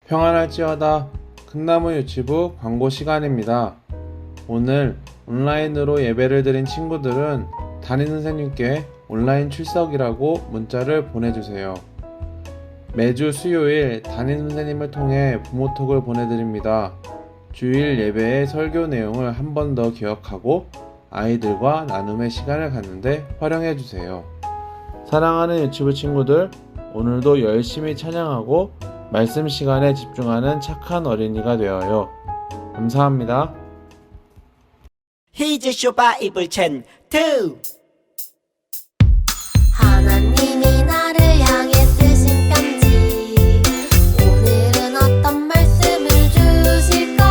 평안할지어다. 큰나무 유치부 광고 시간입니다. 오늘 온라인으로 예배를 드린 친구들은 담임 선생님께 온라인 출석이라고 문자를 보내주세요. 매주 수요일 담임 선생님을 통해 부모톡을 보내드립니다. 주일 예배의 설교 내용을 한 번 더 기억하고 아이들과 나눔의 시간을 갖는데 활용해주세요. 사랑하는 유치부 친구들, 오늘도 열심히 찬양하고 말씀 시간에 집중하는 착한 어린이가 되어요. 감사합니다. 히즈쇼 바이블 챈 2. 하나님이 나를 향해 쓰신 편지, 오늘은 어떤 말씀을 주실까?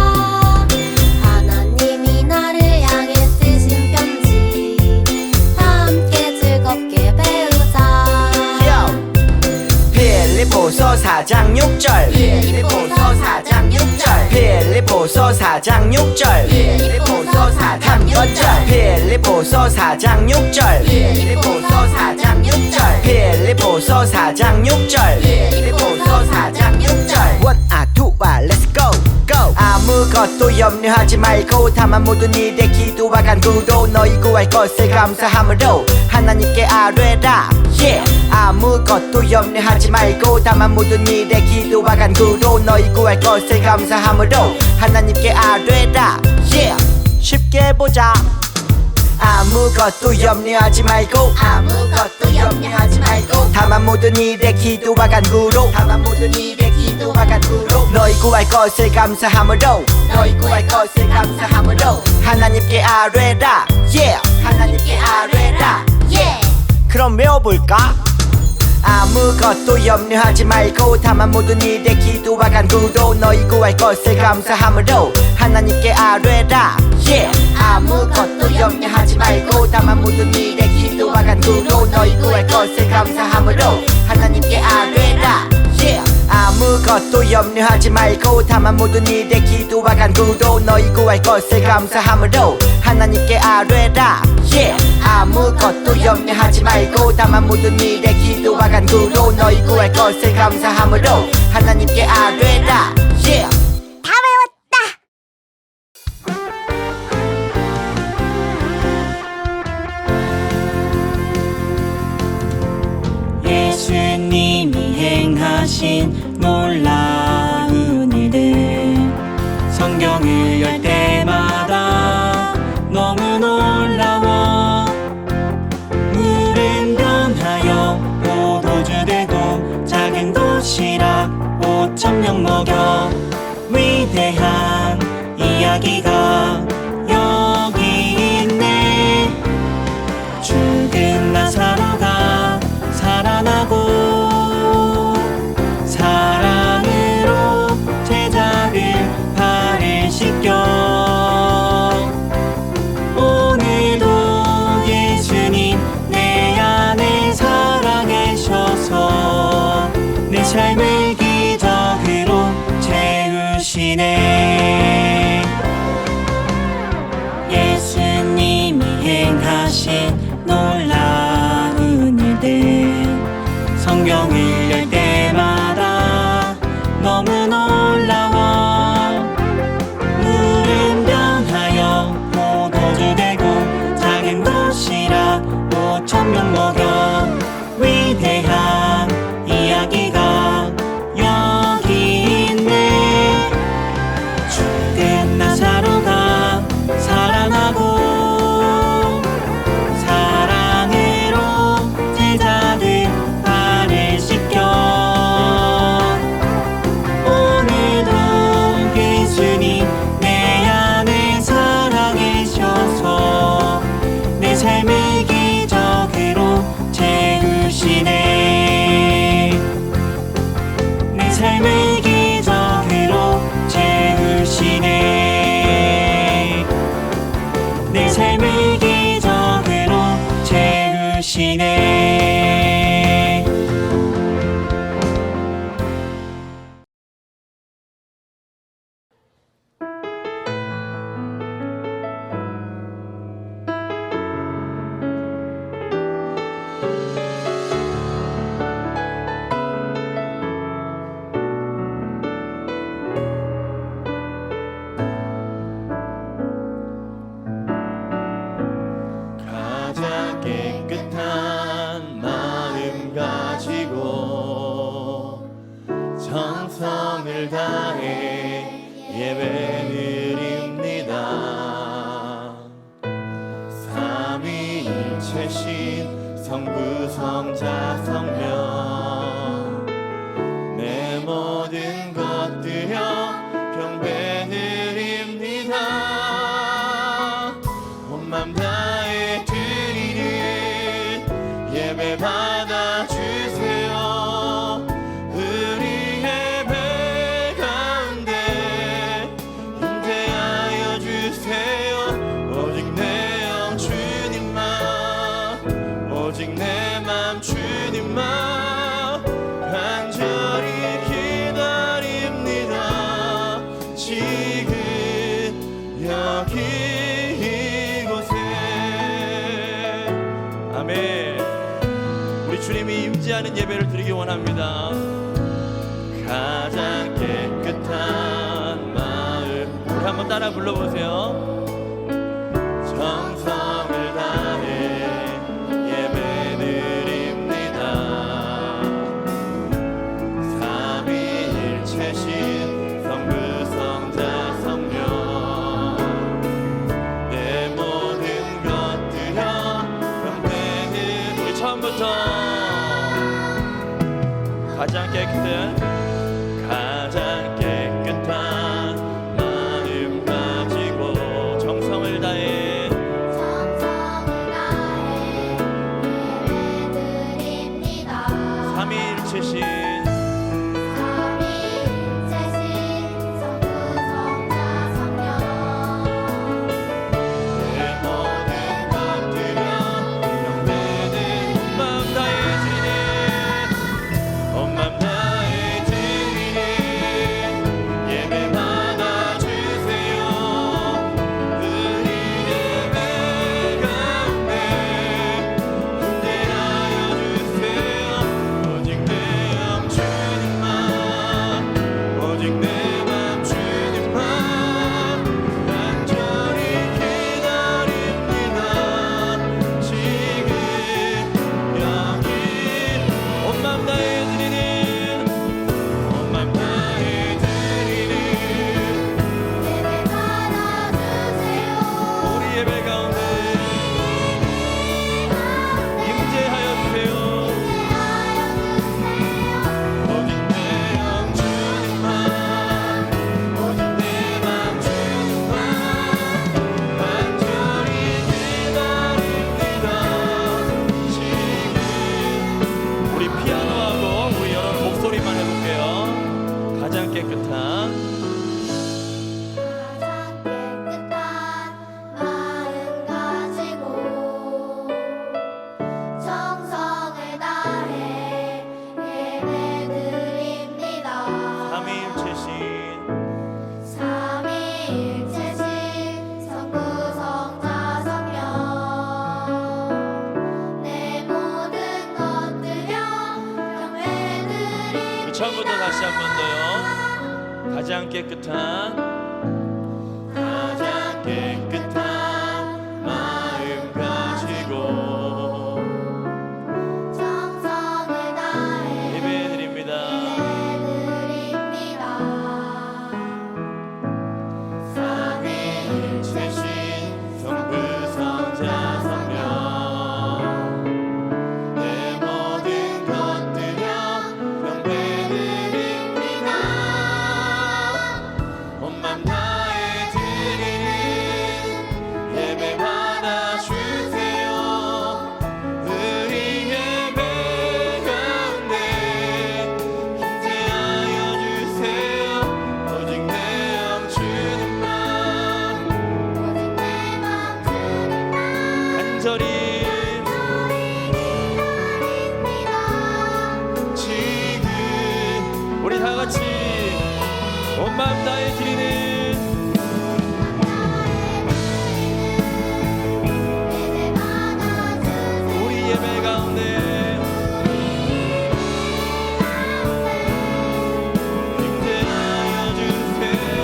하나님이 나를 향해 쓰신 편지, 함께 즐겁게 배우자. 빌립보서 4장 6절 빌립보서 4장 6절 빌립보서 4장 6절 빌립보서 4장 6절 빌립보서 4장 6절 빌립보서 4장 6절 빌립보서 4장 6절 빌립보서 4장 6절 원, 투와 let's go go. 아무것도 염려하지 말고 다만 모든 일에 기도와 간구로 너희 구할 것을 감사함으로 하나님께 아뢰라. yeah. 아무것도 염려하지 말고 다만 모든 일에 기도와 간구로 너희 구할 것을 감사함으로 하나님께 아뢰라. yeah. 쉽게 보자. 아무것도 염려하지 말고 아무것도 염려하지 말고 다만 모든 일에 기도와 간구로 너희 구할 것을 감사함으로 하나님께 아뢰라. yeah. 하나님께 아뢰라. yeah. 그럼 외워볼까? 아무것도 염려하지 말고 다만 모든 일에 기도와 간구로 너희 구할 것을 감사함으로 하나님께 아뢰라. yeah. 아무것도 염려하지 말고 다만 모든 일에 기도와 간구로 너희 구할 것을 감사함으로 하나님께 아뢰라. yeah. 아무것도 염려하지 말고 다만 모든 일에 기도와 간구로 너희 구할 것을 감사함으로 하나님께 아뢰라. yeah. 아무것도 염려하지 말고 다만 모든 일에 기도와 간구로 너희 구할 것을 감사함으로 하나님께 아뢰라. yeah. 다 외웠다. 예수님이 행하신 놀라운 일들, 성경을 열 때마다 너무 놀라워. 물은 변하여 포도주 되고 작은 도시락 5,000명 먹여. 위대한 이야기가 여기 있네. 죽은 나사로가 살아나고 사랑으로 제자들 발을 씻겨. 오늘도 예수님 내 안에 살아계셔서 내 삶을 기적으로 채우시네. 예수님이 행하신 놀라운 일들, 성경을 열 때마다 너무 놀라워. 물은 변하여 포도주 되고 작은 도시락 5,000명 먹여. 위대한 이야기가 여기 있네. 죽은 나사로가 살아나고 사랑으로 제자들 발을 씻겨. 오늘도 예수님 내 안에 살아계셔서 내 삶을 기적으로 채우시네. 내 삶을 기적으로 채우시네. 내 삶을 기적으로 채우시네. 깨끗한 마음 가지고 정성을 다해 예배 드립니다. 삼위일체신 성부 성자 성령 내 모든 것 드려 경배 드립니다. 온 맘 다해 드리는 예배 받아주세요. 우리 예배 가운데 임재하여 주세요. 오직 내 영 주님만, 오직 내 맘 주님만 간절히 기다립니다. 지금 여기 이곳에. 아멘. 우리 주님이 임재하는 예배를 드리기 원합니다. 가장 깨끗한 마음, 우리 한번 따라 불러보세요. 정성을 다해 예배 드립니다. 삼위일체신 성부 성자 성령 내 모든 것 드려 경배 드립니다. 우리 처음부터 가장 깨끗한 마음 가지고 정성을 다해 삼위일체신 내 모든 것 드려 경배 드립니다. 온 맘 다해 드리네, 온 맘 다해 드리네 예배 받아주세요. 우리 예배 가운데 임재하여 주세요. 오직 내 영 주님만, 오직 내 맘 주님만 간절히 기다립니다. 지금 여기 온 맘 다해 드리는, 온 맘 다해 드리는 우리 예배 가운데 임재하여 주세요. 오직 내 영 주님만, 오직 내 맘 주님만 간절히 기다립니다. 지금 우리 피아노하고 우리 여러분 목소리만 해볼게요. 가장 깨끗한 마음 가지고 정성을 다해 예배 드립니다. 삼위일체신 삼위일체신 성부 성자 성령 내 모든 것 드려 경배 드립니다. 처음부터 다시 한 번 더요. 가장 깨끗한 마음 가지고 정성을 다해 예배 드립니다. 삼위일체신 성부 성자 성령 내 모든 것 드려 경배 드립니다. 온 맘 다해 드리는 예배 받아주세요. 우리 예배 가운데 임재하여 주세요. 오직 내 영 주님만, 간절히 지금 우리 다 같이 온 마음 다해 드리는 우리 예배 가운데 임재하여 주세요.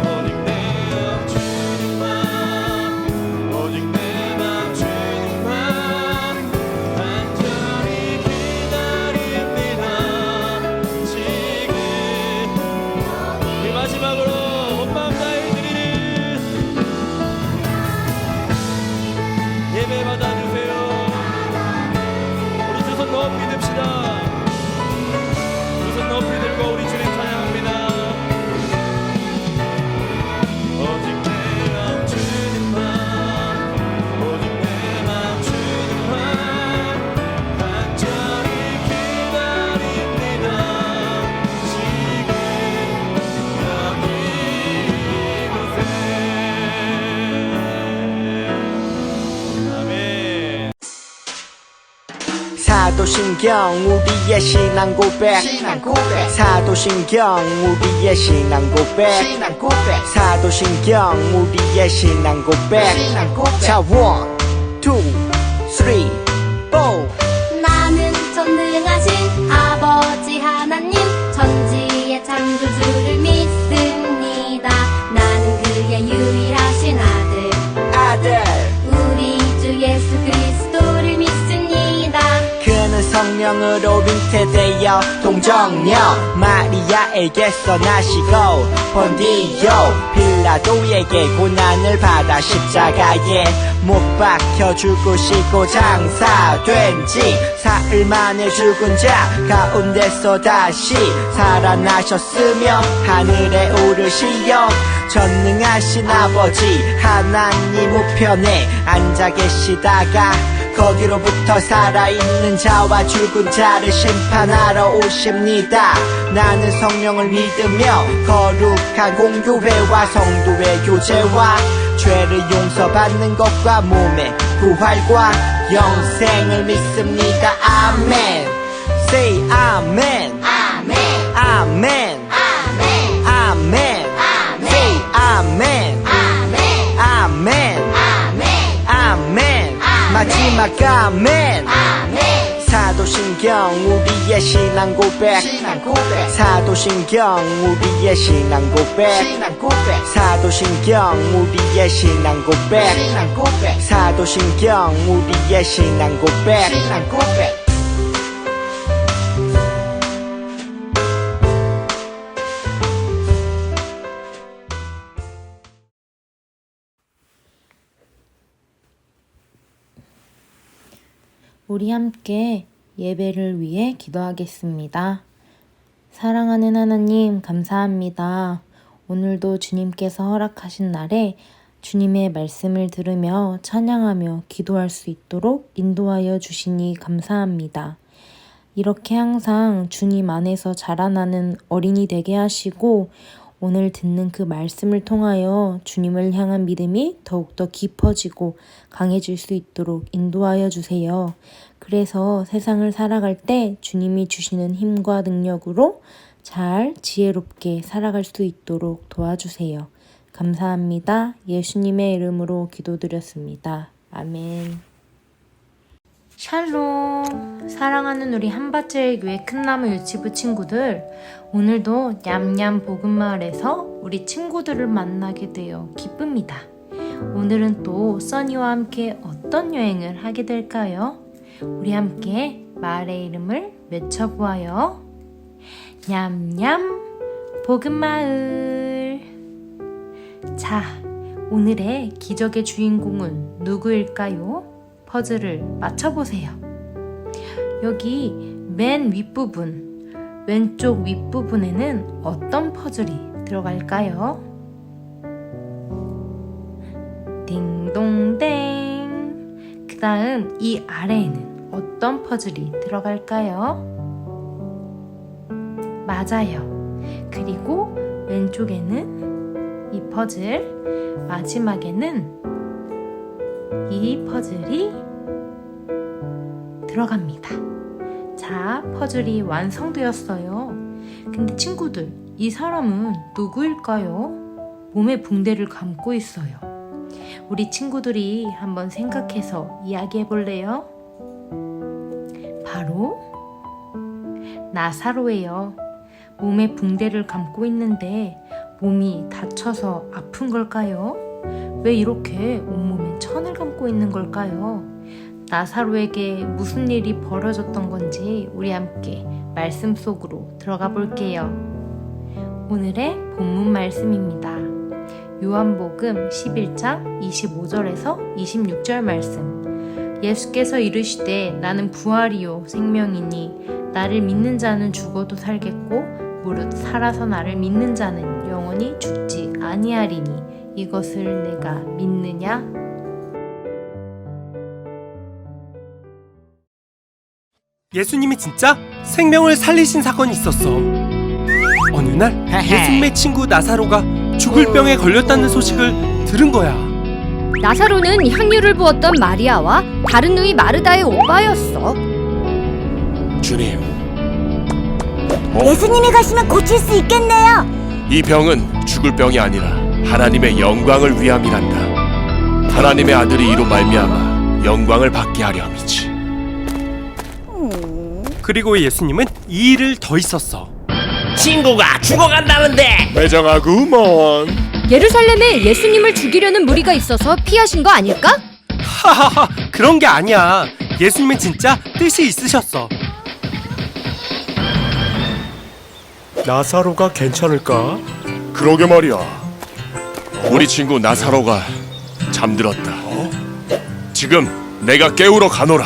오직 내 영 주님만, 오직 내 맘 주님만 사도신경 우리의 신앙 고백 사도신경 우리의 신앙 고백 사도신경 우리의 신앙 고백 자 1, 2, 3, 4 나는 전능하신 아버지 하나님 천지의 창조주를 믿습니다. 나는 그의 유일하신 아들 우리 주 예수 그리스도를 믿습니다. 그는 성령으로 잉태되어 동정녀 마리아에게서 나시고 본디오 빌라도에게 고난을 받아 십자가에 못 박혀 죽으시고 장사된 지 사흘 만에 죽은 자 가운데서 다시 살아나셨으며 하늘에 오르시어 전능하신 아버지 하나님 우편에 앉아 계시다가 거기로부터 살아있는 자와 죽은 자를 심판하러 오십니다. 나는 성령을 믿으며 거룩한 공교회와 성도의 교제와 죄를 용서받는 것과 몸의 부활과 영생을 믿습니다. 아멘. Say 아멘. 아멘. 아멘. 아멘. 아멘. Say 아멘. 아멘. 아멘. 아멘. 아멘. 마지막 아멘. 아멘. 사도신경 우리의 신앙 고백 사도신경 우리의 신앙 고백 사도신경 우리의 신앙 고백 사도신경 우리의 신앙 고백 우리 함께 예배를 위해 기도하겠습니다. 사랑하는 하나님, 감사합니다. 오늘도 주님께서 허락하신 날에 주님의 말씀을 들으며 찬양하며 기도할 수 있도록 인도하여 주시니 감사합니다. 이렇게 항상 주님 안에서 자라나는 어린이 되게 하시고 오늘 듣는 그 말씀을 통하여 주님을 향한 믿음이 더욱더 깊어지고 강해질 수 있도록 인도하여 주세요. 그래서 세상을 살아갈 때 주님이 주시는 힘과 능력으로 잘 지혜롭게 살아갈 수 있도록 도와주세요. 감사합니다. 예수님의 이름으로 기도드렸습니다. 아멘. 샬롬. 사랑하는 우리 한밭제일 교회 큰나무 유치부 친구들, 오늘도 냠냠 복음마을에서 우리 친구들을 만나게 되어 기쁩니다. 오늘은 또 써니와 함께 어떤 여행을 하게 될까요? 우리 함께 마을의 이름을 외쳐보아요. 냠냠 복음마을. 자, 오늘의 기적의 주인공은 누구일까요? 퍼즐을 맞춰보세요. 여기 맨 윗부분, 왼쪽 윗부분에는 어떤 퍼즐이 들어갈까요? 딩동댕. 그 다음 이 아래에는 어떤 퍼즐이 들어갈까요? 맞아요. 그리고 왼쪽에는 이 퍼즐, 마지막에는 이 퍼즐이 들어갑니다. 자, 퍼즐이 완성되었어요. 근데 친구들, 이 사람은 누구일까요? 몸에 붕대를 감고 있어요. 우리 친구들이 한번 생각해서 이야기해 볼래요? 바로 나사로예요. 몸에 붕대를 감고 있는데 몸이 다쳐서 아픈 걸까요? 왜 이렇게 온몸에 천을 감고 있는 걸까요? 나사로에게 무슨 일이 벌어졌던 건지 우리 함께 말씀 속으로 들어가 볼게요. 오늘의 본문 말씀입니다. 요한복음 11장 25절에서 26절 말씀. 예수께서 이르시되 나는 부활이요 생명이니 나를 믿는 자는 죽어도 살겠고 무릇 살아서 나를 믿는 자는 영원히 죽지 아니하리니 이것을 내가 믿느냐? 예수님이 진짜 생명을 살리신 사건이 있었어. 어느 날 예수님의 친구 나사로가 죽을 병에 걸렸다는 소식을 들은 거야. 나사로는 향유를 부었던 마리아와 다른 누이 마르다의 오빠였어. 주님. 예수님이 가시면 고칠 수 있겠네요. 이 병은 죽을 병이 아니라 하나님의 영광을 위함이란다. 하나님의 아들이 이로 말미암아 영광을 받게 하려 함이지. 그리고 예수님은 이 일을 더 있었어. 친구가 죽어간다는데. 매정하구먼. 예루살렘에 예수님을 죽이려는 무리가 있어서 피하신 거 아닐까? 하하하, 그런 게 아니야. 예수님은 진짜 뜻이 있으셨어. 나사로가 괜찮을까? 그러게 말이야. 우리 친구 나사로가 잠들었다. 지금 내가 깨우러 가노라.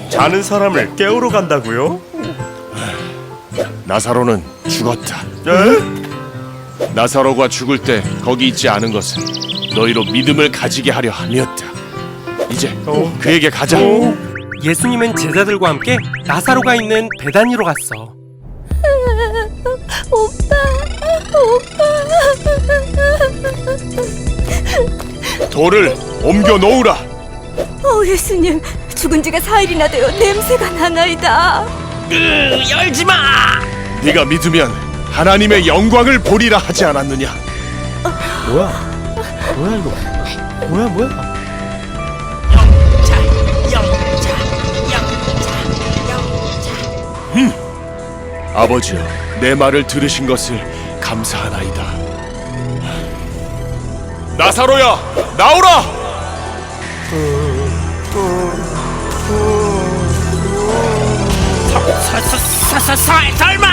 자는 사람을 깨우러 간다고요? 나사로는 죽었다. 에? 나사로가 죽을 때 거기 있지 않은 것은 너희로 믿음을 가지게 하려 함이었다. 이제 그에게 가자. 예수님은 제자들과 함께 나사로가 있는 베다니로 갔어. 돌을 옮겨 놓으라. 예수님, 죽은 지가 4일이나 되어 냄새가 나나이다. 열지 마. 네가 믿으면 하나님의 영광을 보리라 하지 않았느냐? 뭐야 이거? 뭐야? 아버지여, 내 말을 들으신 것을 감사하나이다. 나사로야, 나오라! 설마.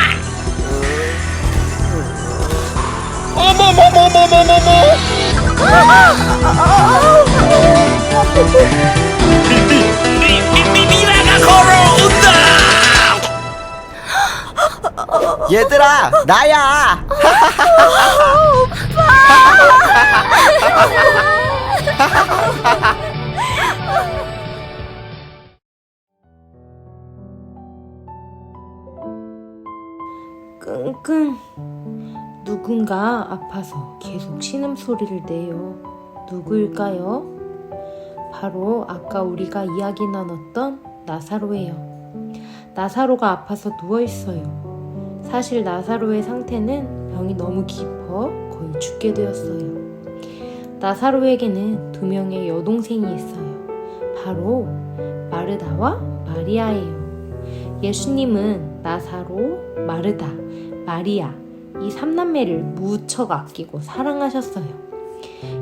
미라가 걸어온다. 얘들아, 나야. 끙끙. 누군가 아파서 계속 신음소리를 내요. 누구일까요? 바로 아까 우리가 이야기 나눴던 나사로예요. 나사로가 아파서 누워있어요. 사실 나사로의 상태는 병이 너무 깊어 거의 죽게 되었어요. 나사로에게는 2명의 여동생이 있어요. 바로 마르다와 마리아예요. 예수님은 나사로, 마르다, 마리아 이 3남매를 무척 아끼고 사랑하셨어요.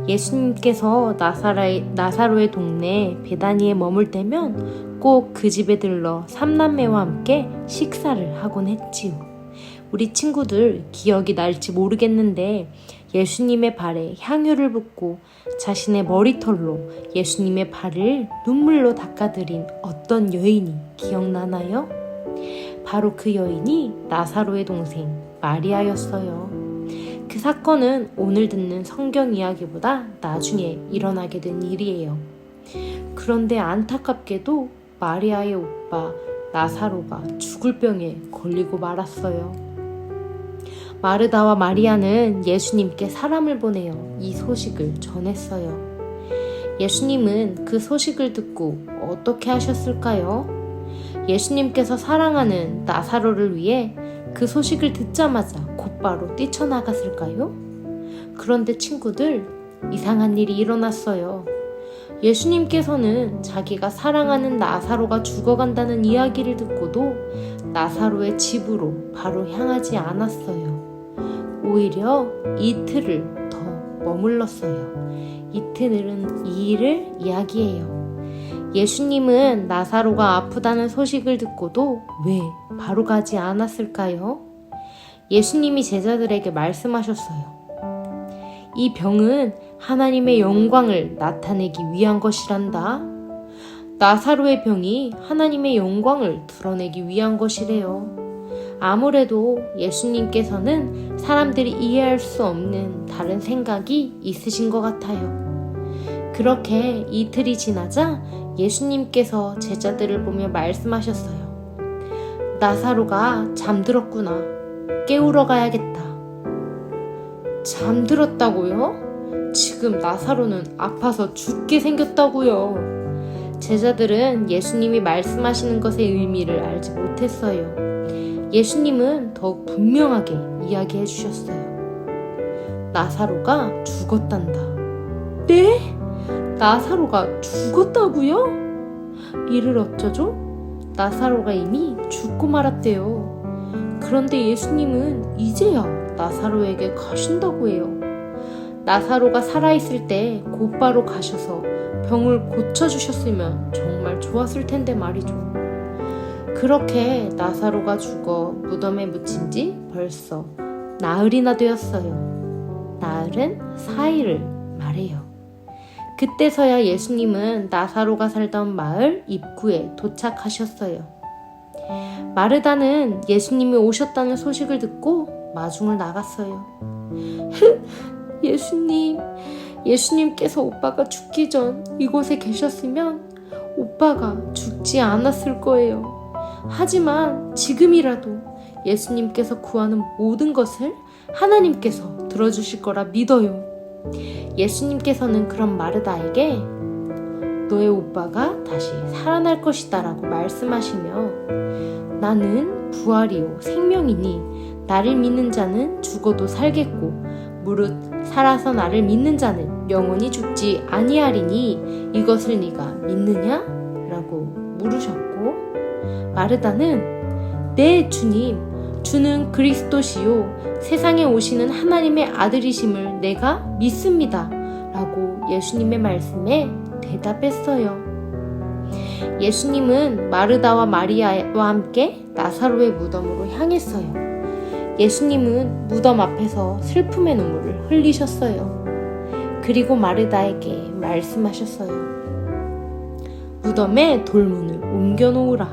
예수님께서 나사로의 동네 베다니에 머물 때면 꼭 그 집에 들러 3남매와 함께 식사를 하곤 했지요. 우리 친구들 기억이 날지 모르겠는데 예수님의 발에 향유를 붓고 자신의 머리털로 예수님의 발을 눈물로 닦아드린 어떤 여인이 기억나나요? 바로 그 여인이 나사로의 동생 마리아였어요. 그 사건은 오늘 듣는 성경 이야기보다 나중에 일어나게 된 일이에요. 그런데 안타깝게도 마리아의 오빠 나사로가 죽을 병에 걸리고 말았어요. 마르다와 마리아는 예수님께 사람을 보내어 이 소식을 전했어요. 예수님은 그 소식을 듣고 어떻게 하셨을까요? 예수님께서 사랑하는 나사로를 위해 그 소식을 듣자마자 곧바로 뛰쳐나갔을까요? 그런데 친구들, 이상한 일이 일어났어요. 예수님께서는 자기가 사랑하는 나사로가 죽어간다는 이야기를 듣고도 나사로의 집으로 바로 향하지 않았어요. 오히려 이틀을 더 머물렀어요. 이틀은 2일을 이야기해요. 예수님은 나사로가 아프다는 소식을 듣고도 왜 바로 가지 않았을까요? 예수님이 제자들에게 말씀하셨어요. 이 병은 하나님의 영광을 나타내기 위한 것이란다. 나사로의 병이 하나님의 영광을 드러내기 위한 것이래요. 아무래도 예수님께서는 사람들이 이해할 수 없는 다른 생각이 있으신 것 같아요. 그렇게 이틀이 지나자 예수님께서 제자들을 보며 말씀하셨어요. 나사로가 잠들었구나. 깨우러 가야겠다. 잠들었다고요? 지금 나사로는 아파서 죽게 생겼다고요. 제자들은 예수님이 말씀하시는 것의 의미를 알지 못했어요. 예수님은 더욱 분명하게 이야기해 주셨어요. 나사로가 죽었단다. 네? 나사로가 죽었다고요? 이를 어쩌죠? 나사로가 이미 죽고 말았대요. 그런데 예수님은 이제야 나사로에게 가신다고 해요. 나사로가 살아있을 때 곧바로 가셔서 병을 고쳐주셨으면 정말 좋았을 텐데 말이죠. 그렇게 나사로가 죽어 무덤에 묻힌 지 벌써 나흘이나 되었어요. 나흘은 4일을 말해요. 그때서야 예수님은 나사로가 살던 마을 입구에 도착하셨어요. 마르다는 예수님이 오셨다는 소식을 듣고 마중을 나갔어요. 예수님께서 오빠가 죽기 전 이곳에 계셨으면 오빠가 죽지 않았을 거예요. 하지만 지금이라도 예수님께서 구하는 모든 것을 하나님께서 들어주실 거라 믿어요. 예수님께서는 그런 마르다에게 너의 오빠가 다시 살아날 것이다 라고 말씀하시며 나는 부활이요 생명이니 나를 믿는 자는 죽어도 살겠고 무릇 살아서 나를 믿는 자는 영원히 죽지 아니하리니 이것을 네가 믿느냐? 라고 물으셨고 마르다는 네 주님, 주는 그리스도시요 세상에 오시는 하나님의 아들이심을 내가 믿습니다 라고 예수님의 말씀에 대답했어요. 예수님은 마르다와 마리아와 함께 나사로의 무덤으로 향했어요. 예수님은 무덤 앞에서 슬픔의 눈물을 흘리셨어요. 그리고 마르다에게 말씀하셨어요. 무덤에 돌문을 옮겨놓으라.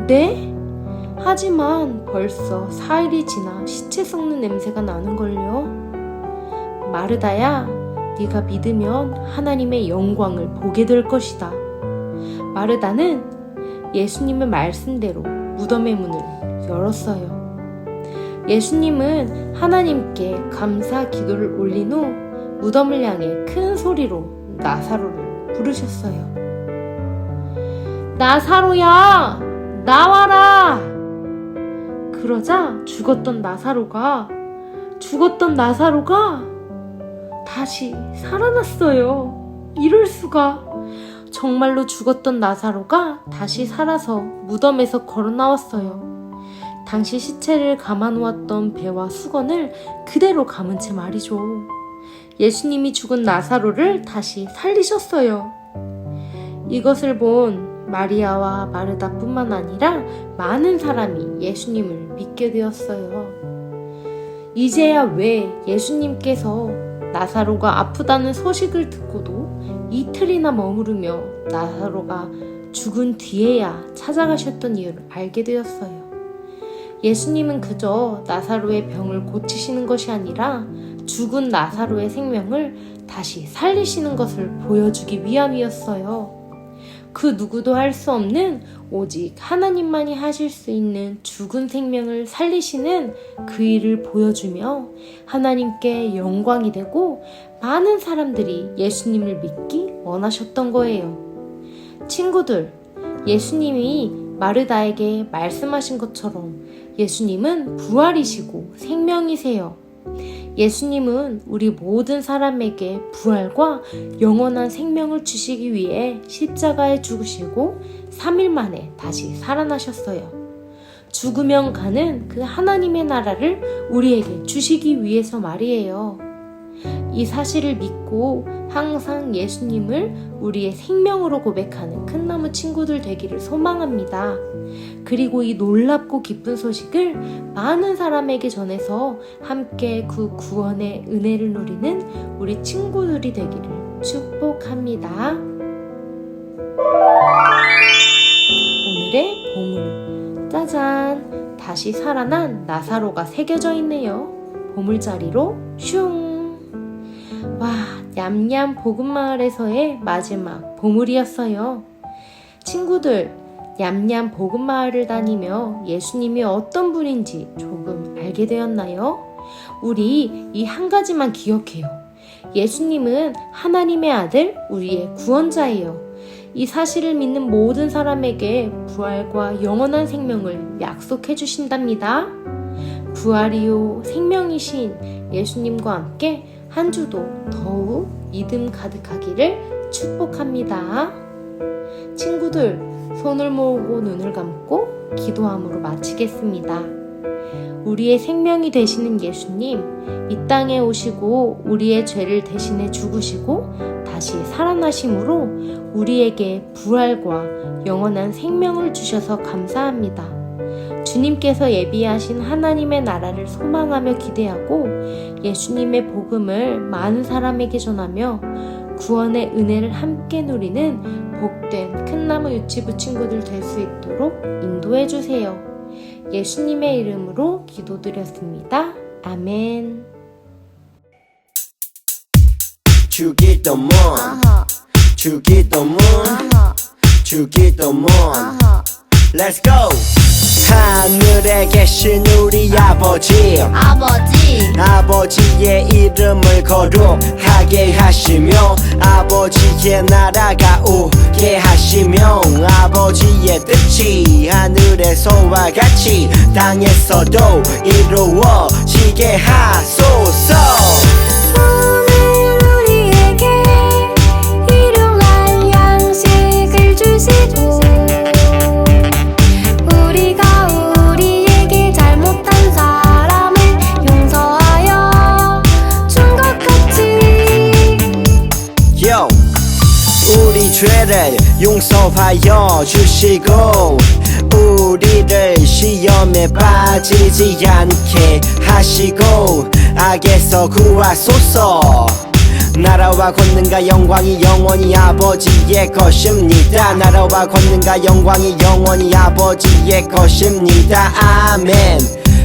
네? 하지만 벌써 4일이 지나 시체 썩는 냄새가 나는걸요. 마르다야, 네가 믿으면 하나님의 영광을 보게 될 것이다. 마르다는 예수님의 말씀대로 무덤의 문을 열었어요. 예수님은 하나님께 감사 기도를 올린 후 무덤을 향해 큰 소리로 나사로를 부르셨어요. 나사로야, 나와라! 그러자 죽었던 나사로가 다시 살아났어요. 이럴 수가. 정말로 죽었던 나사로가 다시 살아서 무덤에서 걸어 나왔어요. 당시 시체를 감아 놓았던 배와 수건을 그대로 감은 채 말이죠. 예수님이 죽은 나사로를 다시 살리셨어요. 이것을 본 마리아와 마르다뿐만 아니라 많은 사람이 예수님을 믿게 되었어요. 이제야 왜 예수님께서 나사로가 아프다는 소식을 듣고도 이틀이나 머무르며 나사로가 죽은 뒤에야 찾아가셨던 이유를 알게 되었어요. 예수님은 그저 나사로의 병을 고치시는 것이 아니라 죽은 나사로의 생명을 다시 살리시는 것을 보여주기 위함이었어요. 그 누구도 할 수 없는 오직 하나님만이 하실 수 있는 죽은 생명을 살리시는 그 일을 보여주며 하나님께 영광이 되고 많은 사람들이 예수님을 믿기 원하셨던 거예요. 친구들, 예수님이 마르다에게 말씀하신 것처럼 예수님은 부활이시고 생명이세요. 예수님은 우리 모든 사람에게 부활과 영원한 생명을 주시기 위해 십자가에 죽으시고 3일 만에 다시 살아나셨어요. 죽으면 가는 그 하나님의 나라를 우리에게 주시기 위해서 말이에요. 이 사실을 믿고 항상 예수님을 우리의 생명으로 고백하는 큰나무 친구들 되기를 소망합니다. 그리고 이 놀랍고 기쁜 소식을 많은 사람에게 전해서 함께 그 구원의 은혜를 누리는 우리 친구들이 되기를 축복합니다. 오늘의 보물, 짜잔! 다시 살아난 나사로가 새겨져 있네요. 보물자리로 슝! 와, 냠냠 복음마을에서의 마지막 보물이었어요. 친구들, 냠냠 복음마을을 다니며 예수님이 어떤 분인지 조금 알게 되었나요? 우리 이 한 가지만 기억해요. 예수님은 하나님의 아들, 우리의 구원자예요. 이 사실을 믿는 모든 사람에게 부활과 영원한 생명을 약속해 주신답니다. 부활이요 생명이신 예수님과 함께 한 주도 더욱 믿음 가득하기를 축복합니다. 친구들, 손을 모으고 눈을 감고 기도함으로 마치겠습니다. 우리의 생명이 되시는 예수님, 이 땅에 오시고 우리의 죄를 대신해 죽으시고 다시 살아나심으로 우리에게 부활과 영원한 생명을 주셔서 감사합니다. 주님께서 예비하신 하나님의 나라를 소망하며 기대하고 예수님의 복음을 많은 사람에게 전하며 구원의 은혜를 함께 누리는 복된 큰나무 유치부 친구들 될 수 있도록 인도해 주세요. 예수님의 이름으로 기도드렸습니다. 아멘. 주기도문 주기도문 주기도문 Let's go! 하늘에 계신 우리 아버지의 이름을 거룩하게 하시며 아버지의 나라가 오게 하시며 아버지의 뜻이 하늘에서와 같이 땅에서도 이루어지게 하소서. 오늘 우리에게 일용할 양식을 주시고 우리가 우리에게 잘못한 사람을 용서하여 준 것 같이 우리 죄를 용서하여 주시고 우리를 시험에 빠지지 않게 하시고 악에서 구하소서. 나라와 권능과 영광이 영원히 아버지의 것입니다. 나라와 권능과 영광이 영원히 아버지의 것입니다. 아멘.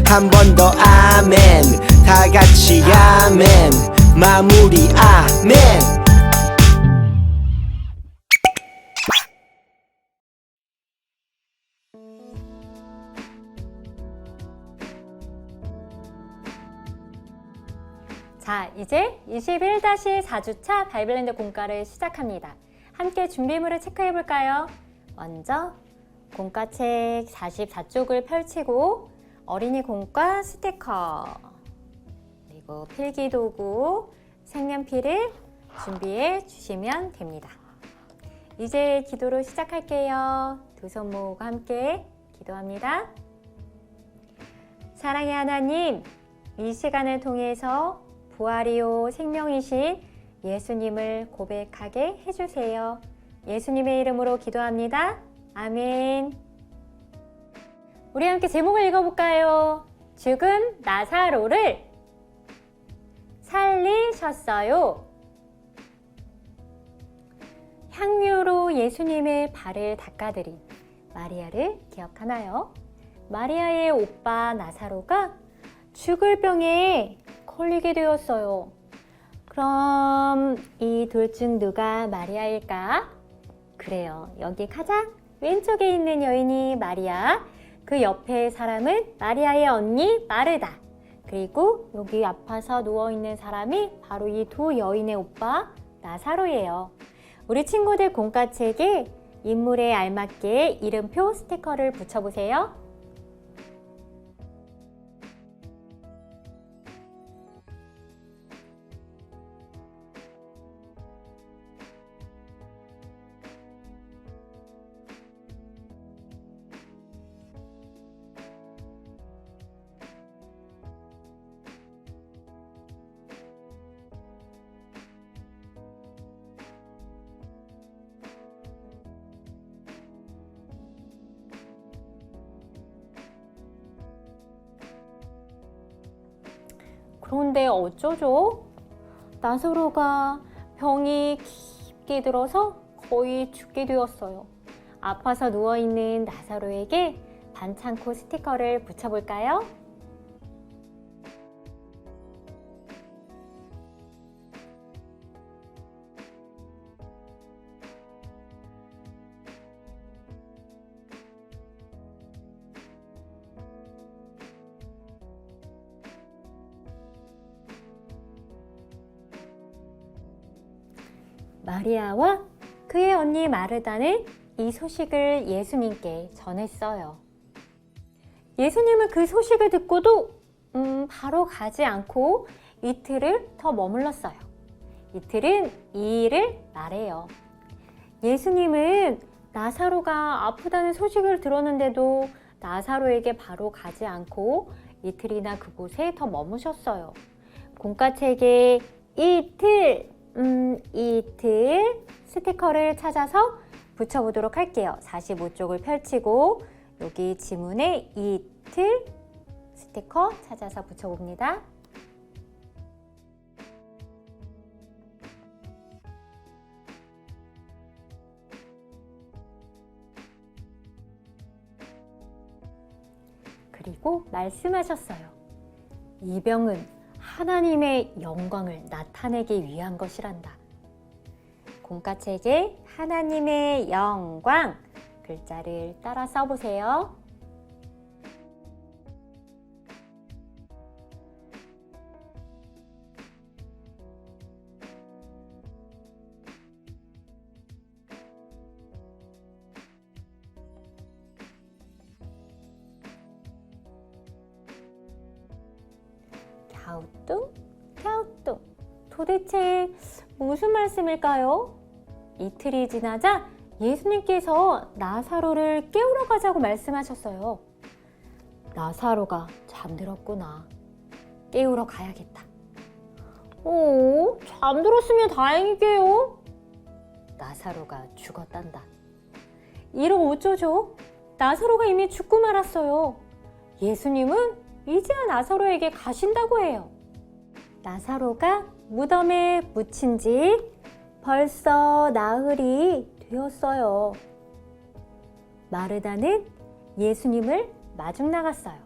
한 번 더 아멘. 다 같이 아멘. 마무리 아멘. 자, 이제 21-4주차 바이블랜드 공과를 시작합니다. 함께 준비물을 체크해 볼까요? 먼저 공과책 44쪽을 펼치고 어린이 공과 스티커, 그리고 필기도구, 색연필을 준비해 주시면 됩니다. 이제 기도로 시작할게요. 두 손 모으고 함께 기도합니다. 사랑의 하나님, 이 시간을 통해서 부활이요 생명이신 예수님을 고백하게 해주세요. 예수님의 이름으로 기도합니다. 아멘. 우리 함께 제목을 읽어볼까요? 죽은 나사로를 살리셨어요. 향유로 예수님의 발을 닦아드린 마리아를 기억하나요? 마리아의 오빠 나사로가 죽을 병에 걸리게 되었어요. 그럼 이 둘 중 누가 마리아일까? 그래요. 여기 가장 왼쪽에 있는 여인이 마리아, 그 옆에 사람은 마리아의 언니 마르다, 그리고 여기 아파서 누워있는 사람이 바로 이 두 여인의 오빠 나사로예요. 우리 친구들 공과책에 인물에 알맞게 이름표 스티커를 붙여보세요. 그런데 어쩌죠? 나사로가 병이 깊게 들어서 거의 죽게 되었어요. 아파서 누워있는 나사로에게 반창고 스티커를 붙여볼까요? 마리아와 그 그의 언니 마르다는 이 소식을 예수님께 전했어요. 예수님은 그 소식을 듣고도 바로 가지 않고 이틀을 더 머물렀어요. 이틀은 2일을 말해요. 예수님은 나사로가 아프다는 소식을 들었는데도 나사로에게 바로 가지 않고 이틀이나 그곳에 더 머무셨어요. 공과책에 이틀 스티커를 찾아서 붙여보도록 할게요. 45쪽을 펼치고 여기 지문에 이틀 스티커 찾아서 붙여봅니다. 그리고 말씀하셨어요. 이 병은 하나님의 영광을 나타내기 위한 것이란다. 공과책에 하나님의 영광 글자를 따라 써보세요. 갸우뚱, 갸우뚱. 도대체 무슨 말씀일까요? 이틀이 지나자 예수님께서 나사로를 깨우러 가자고 말씀하셨어요. 나사로가 잠들었구나. 깨우러 가야겠다. 잠들었으면 다행이게요. 나사로가 죽었단다. 이러면 어쩌죠? 나사로가 이미 죽고 말았어요. 예수님은 이제야 나사로에게 가신다고 해요. 나사로가 무덤에 묻힌 지 벌써 나흘이 되었어요. 마르다는 예수님을 마중 나갔어요.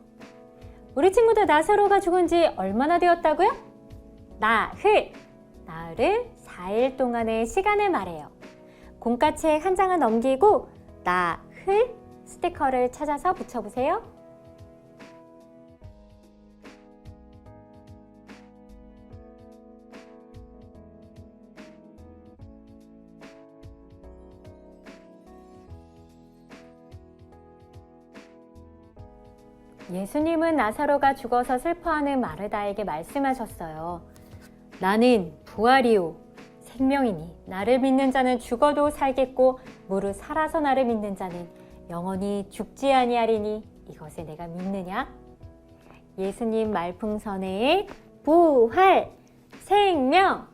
우리 친구들 나사로가 죽은 지 얼마나 되었다고요? 나흘! 나흘은 4일 동안의 시간을 말해요. 공과책 한 장을 넘기고 나흘 스티커를 찾아서 붙여보세요. 예수님은 나사로가 죽어서 슬퍼하는 마르다에게 말씀하셨어요. 나는 부활이요 생명이니 나를 믿는 자는 죽어도 살겠고 무릇 살아서 나를 믿는 자는 영원히 죽지 아니하리니 이것을 내가 믿느냐? 예수님 말풍선에 부활, 생명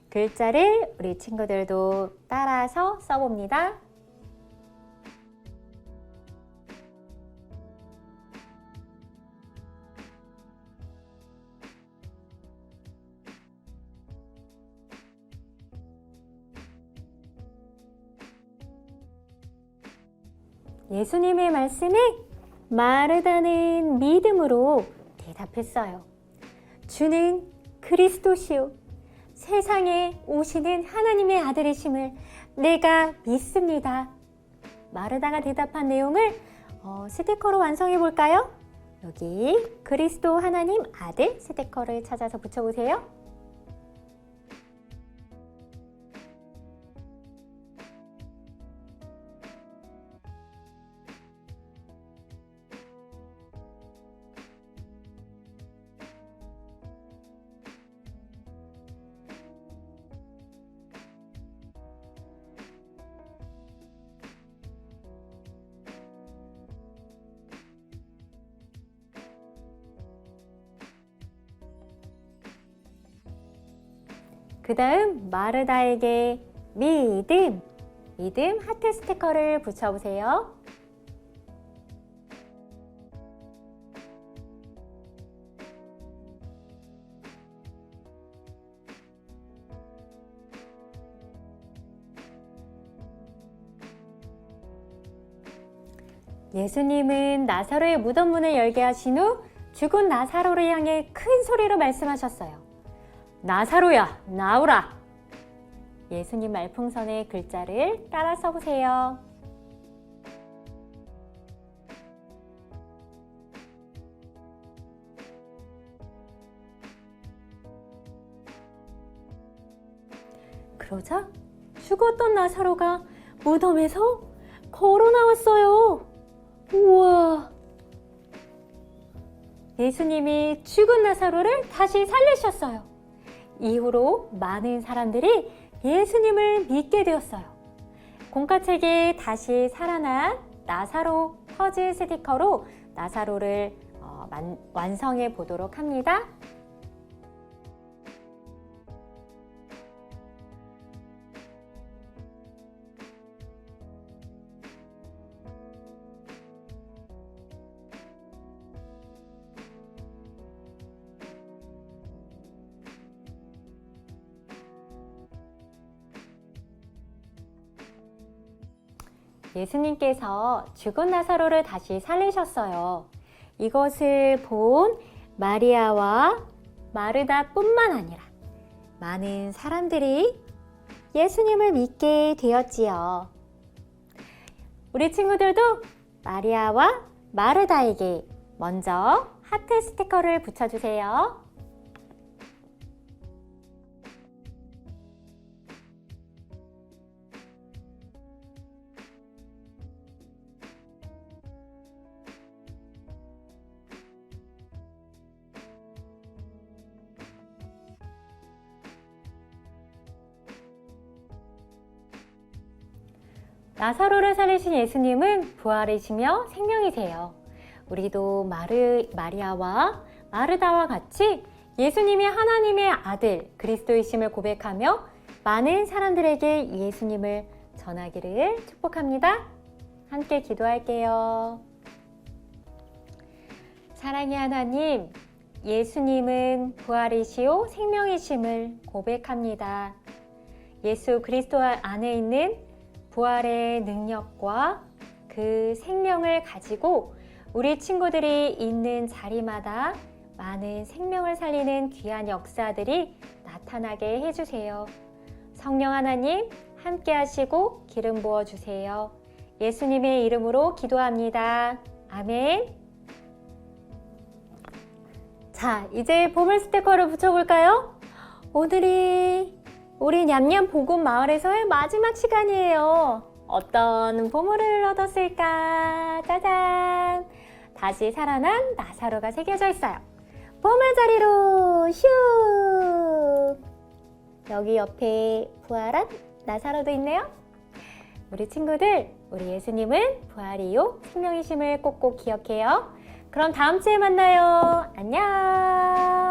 글자를 우리 친구들도 따라서 써봅니다. 예수님의 말씀에 마르다는 믿음으로 대답했어요. 주는 그리스도시요 세상에 오시는 하나님의 아들이심을 내가 믿습니다. 마르다가 대답한 내용을 스티커로 완성해 볼까요? 여기 그리스도 하나님 아들 스티커를 찾아서 붙여보세요. 그 다음 마르다에게 믿음 하트 스티커를 붙여보세요. 예수님은 나사로의 무덤 문을 열게 하신 후 죽은 나사로를 향해 큰 소리로 말씀하셨어요. 나사로야, 나오라! 예수님 말풍선의 글자를 따라 써보세요. 그러자 죽었던 나사로가 무덤에서 걸어 나왔어요. 우와! 예수님이 죽은 나사로를 다시 살리셨어요. 이후로 많은 사람들이 예수님을 믿게 되었어요. 공과책에 다시 살아난 나사로 퍼즐 스티커로 나사로를 완성해 보도록 합니다. 예수님께서 죽은 나사로를 다시 살리셨어요. 이것을 본 마리아와 마르다뿐만 아니라 많은 사람들이 예수님을 믿게 되었지요. 우리 친구들도 마리아와 마르다에게 먼저 하트 스티커를 붙여주세요. 나사로를 살리신 예수님은 부활이시며 생명이세요. 우리도 마리아와 마르다와 같이 예수님이 하나님의 아들 그리스도이심을 고백하며 많은 사람들에게 예수님을 전하기를 축복합니다. 함께 기도할게요. 사랑의 하나님, 예수님은 부활이시오 생명이심을 고백합니다. 예수 그리스도 안에 있는 부활의 능력과 그 생명을 가지고 우리 친구들이 있는 자리마다 많은 생명을 살리는 귀한 역사들이 나타나게 해주세요. 성령 하나님 함께 하시고 기름 부어주세요. 예수님의 이름으로 기도합니다. 아멘. 자, 이제 보물 스티커를 붙여볼까요? 오늘이 우리 냠냠 복음 마을에서의 마지막 시간이에요. 어떤 보물을 얻었을까? 짜잔! 다시 살아난 나사로가 새겨져 있어요. 보물 자리로 슉! 여기 옆에 부활한 나사로도 있네요. 우리 친구들, 우리 예수님은 부활이요 생명이심을 꼭꼭 기억해요. 그럼 다음 주에 만나요. 안녕!